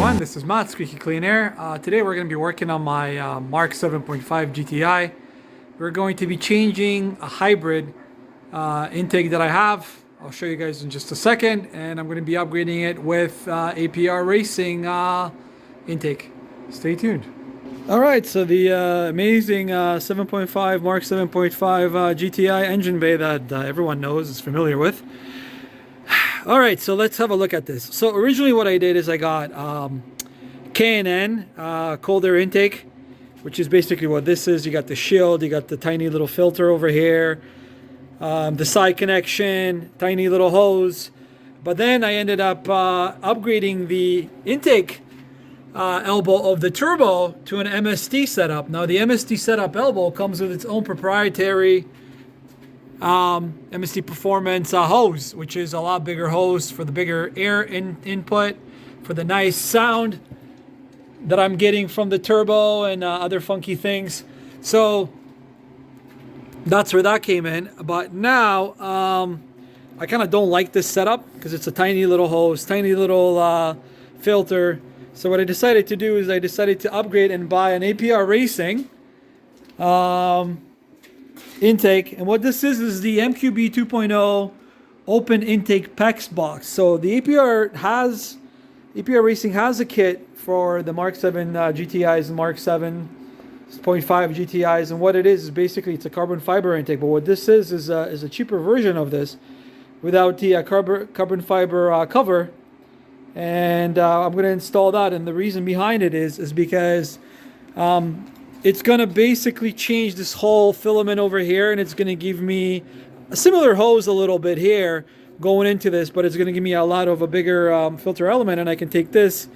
everyone, this is Matt, Squeaky Clean Air. Today we're going to be working on my Mark 7.5 GTI. We're going to be changing a hybrid intake that I have. I'll show you guys in just a second, and I'm going to be upgrading it with APR Racing intake. Stay tuned. Alright, so the amazing 7.5 Mark 7.5 GTI engine bay that everyone knows, is familiar with. Alright, so let's have a look at this. So originally what I did is I got K&N cold air intake, which is basically what this is. You got the shield, you got the tiny little filter over here, the side connection, tiny little hose. But then I ended up upgrading the intake elbow of the turbo to an MST setup. Now the MST setup elbow comes with its own proprietary MST Performance hose, which is a lot bigger hose for the bigger air input, for the nice sound that I'm getting from the turbo and other funky things. So that's where that came in. But now I kind of don't like this setup because it's a tiny little hose, tiny little filter. So what I decided to do is I decided to upgrade and buy an APR Racing intake. And what this is the MQB 2.0 open intake PEX box. So the APR Racing has a kit for the Mark 7 GTIs and Mark 7.5 GTIs, and what it is basically it's a carbon fiber intake. But what this is a cheaper version of this without the carbon fiber cover. And I'm going to install that, and the reason behind it is because it's going to basically change this whole filament over here, and it's going to give me a similar hose a little bit here going into this, but it's going to give me a lot of a bigger filter element, and I can take this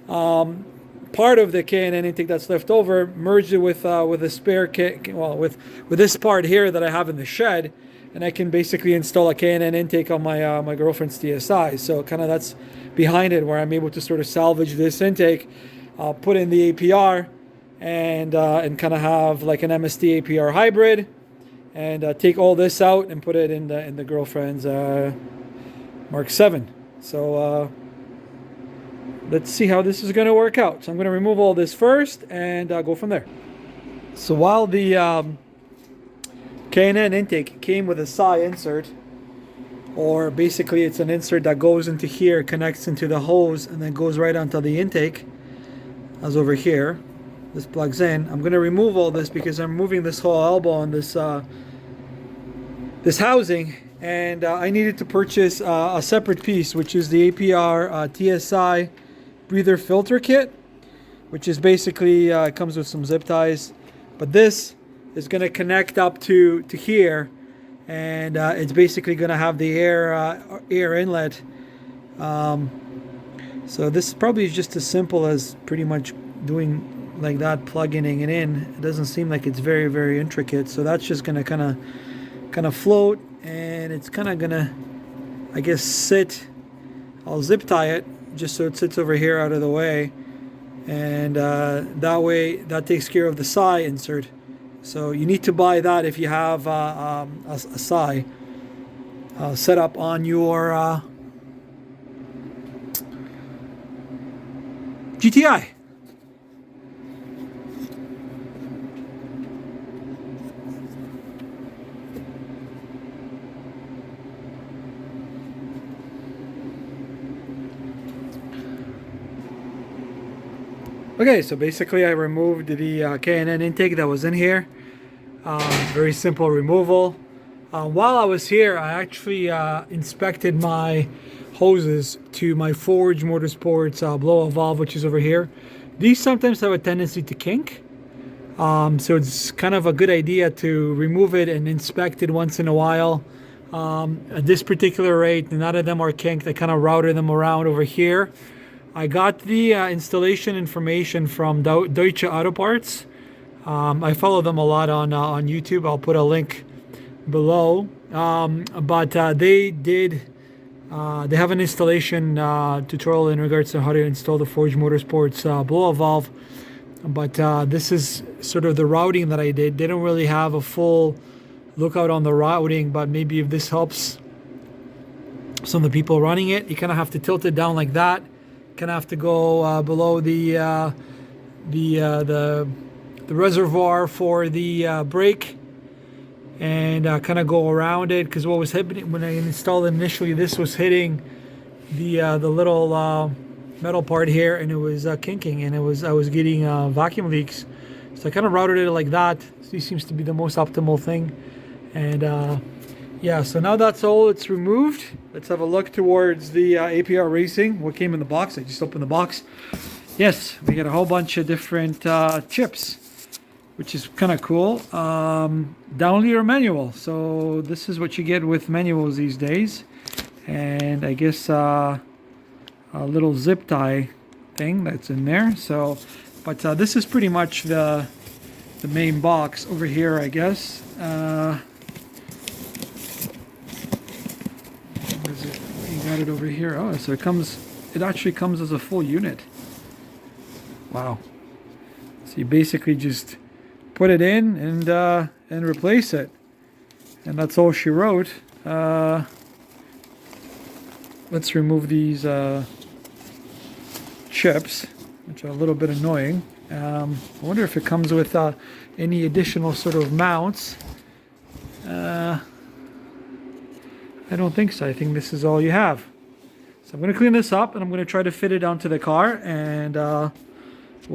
part of the K&N intake that's left over, merge it with a spare kit, well, with this part here that I have in the shed, and I can basically install a K&N intake on my my girlfriend's TSI. So kind of that's behind it, where I'm able to sort of salvage this intake, put in the APR, and kind of have like an MST APR hybrid, and take all this out and put it in the girlfriend's Mark 7. So let's see how this is going to work out. So I'm going to remove all this first and go from there. So while the K&N intake came with a SI insert, or basically it's an insert that goes into here, connects into the hose, and then goes right onto the intake, as over here. This plugs in. I'm going to remove all this because I'm moving this whole elbow on this this housing, and I needed to purchase a separate piece, which is the APR TSI breather filter kit, which is basically comes with some zip ties. But this is going to connect up to here, and it's basically going to have the air inlet. So this probably is just as simple as pretty much doing like that, plugging it in. It doesn't seem like it's very, very intricate. So that's just going to kind of float, and it's kind of going to, I guess, sit. I'll zip tie it just so it sits over here out of the way, and that way that takes care of the SI insert. So you need to buy that if you have a SI set up on your GTI. Okay, so basically I removed the K&N intake that was in here. Very simple removal. While I was here, I actually inspected my hoses to my Forge Motorsports blow-off valve, which is over here. These sometimes have a tendency to kink. So it's kind of a good idea to remove it and inspect it once in a while. At this particular rate, none of them are kinked. I kind of routed them around over here. I got the installation information from Deutsche Auto Parts. I follow them a lot on YouTube. I'll put a link below. But they have an installation tutorial in regards to how to install the Forge Motorsports blow-off valve. But this is sort of the routing that I did. They don't really have a full lookout on the routing, but maybe if this helps some of the people running it, you kind of have to tilt it down like that kind of have to go below the reservoir for the brake, and kind of go around it, because what was happening when I installed it initially, this was hitting the little metal part here, and it was kinking, and I was getting vacuum leaks. So I kind of routed it like that. This seems to be the most optimal thing. And yeah, so now that's all it's removed. Let's have a look towards the APR Racing. What came in the box? I just opened the box. Yes, we got a whole bunch of different chips, which is kind of cool. Downly or manual. So this is what you get with manuals these days. And I guess a little zip tie thing that's in there. So, but this is pretty much the main box over here, I guess. What is it? You got it over here. Oh, so it actually comes as a full unit. Wow. So you basically just put it in and replace it. And that's all she wrote. Let's remove these chips, which are a little bit annoying. I wonder if it comes with any additional sort of mounts. I don't think so. I think this is all you have. So I'm going to clean this up, and I'm going to try to fit it onto the car, and we'll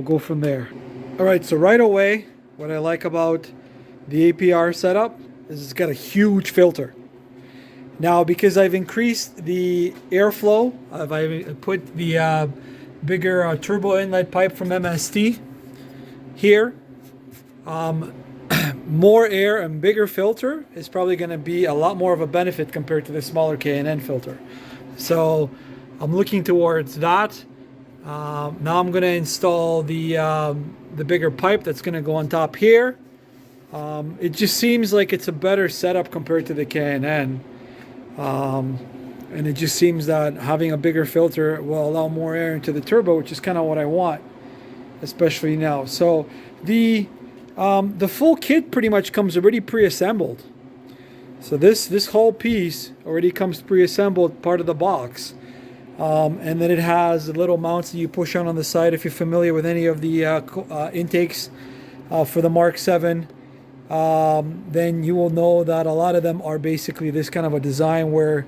go from there. All right, so right away, what I like about the APR setup is it's got a huge filter. Now, because I've increased the airflow, I've put the bigger turbo inlet pipe from MST here. More air and bigger filter is probably going to be a lot more of a benefit compared to the smaller K&N filter. So I'm looking towards that. Now I'm going to install the bigger pipe that's going to go on top here. It just seems like it's a better setup compared to the K&N. And it just seems that having a bigger filter will allow more air into the turbo, which is kind of what I want, especially now. So the full kit pretty much comes already pre-assembled. So this whole piece already comes pre-assembled, part of the box. And then it has the little mounts that you push on the side. If you're familiar with any of the intakes for the Mark 7, then you will know that a lot of them are basically this kind of a design where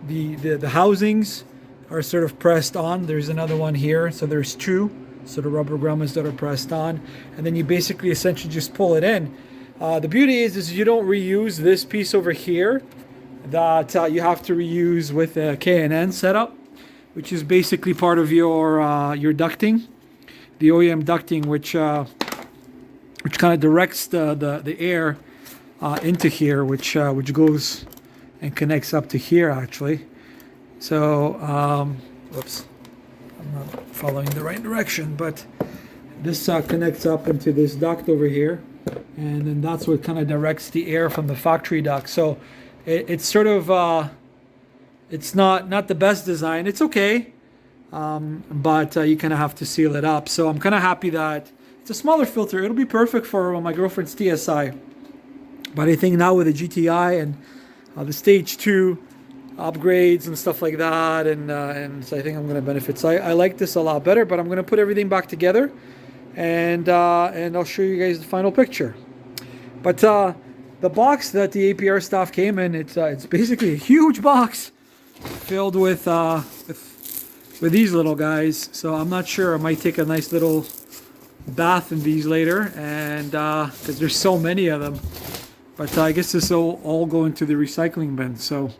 the housings are sort of pressed on. There's another one here, so there's two. So the rubber grommets that are pressed on, and then you basically essentially just pull it in. The beauty is you don't reuse this piece over here that you have to reuse with a K&N setup, which is basically part of your ducting, the OEM ducting, which kind of directs the air into here, which goes and connects up to here actually. So whoops, I'm not following the right direction, but this connects up into this duct over here, and then that's what kind of directs the air from the factory duct. So it's sort of it's not the best design. It's okay, but you kind of have to seal it up. So I'm kind of happy that it's a smaller filter. It'll be perfect for my girlfriend's TSI. But I think now with the GTI and the Stage 2 upgrades and stuff like that, and so I think I'm going to benefit. So I like this a lot better, but I'm going to put everything back together, and I'll show you guys the final picture. But the box that the APR stuff came in, it's basically a huge box filled with these little guys. So I'm not sure. I might take a nice little bath in these later, and because there's so many of them. But I guess this will all go into the recycling bin. So,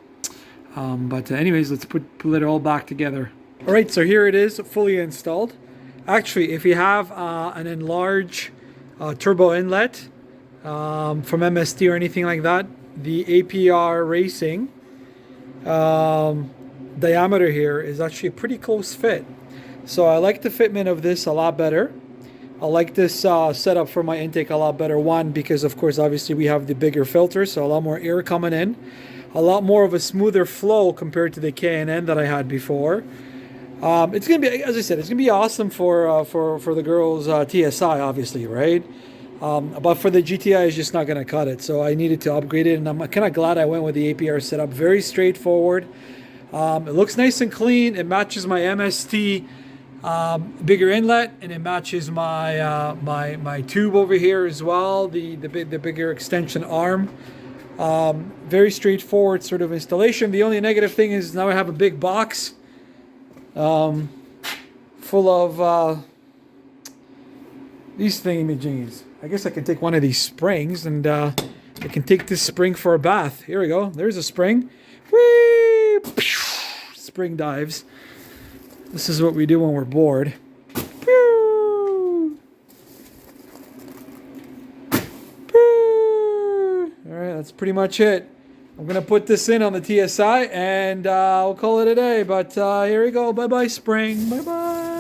but anyways, let's put it all back together. All right, so here it is, fully installed. Actually, if you have an enlarged turbo inlet from MST or anything like that, the APR Racing diameter here is actually a pretty close fit. So I like the fitment of this a lot better. I like this setup for my intake a lot better. One, because of course, obviously we have the bigger filter, so a lot more air coming in. A lot more of a smoother flow compared to the K&N that I had before. It's going to be, as I said, it's going to be awesome for the girls' TSI, obviously, right? But for the GTI, it's just not going to cut it. So I needed to upgrade it, and I'm kind of glad I went with the APR setup. Very straightforward. It looks nice and clean. It matches my MST bigger inlet, and it matches my my tube over here as well. The bigger extension arm. Very straightforward sort of installation. The only negative thing is now I have a big box full of these thingy-majiggies. I guess I can take one of these springs and I can take this spring for a bath. Here we go. There's a spring. Whee! Spring dives. This is what we do when we're bored. Alright, that's pretty much it. I'm going to put this in on the TSI and I'll call it a day. But here we go. Bye-bye, spring. Bye-bye.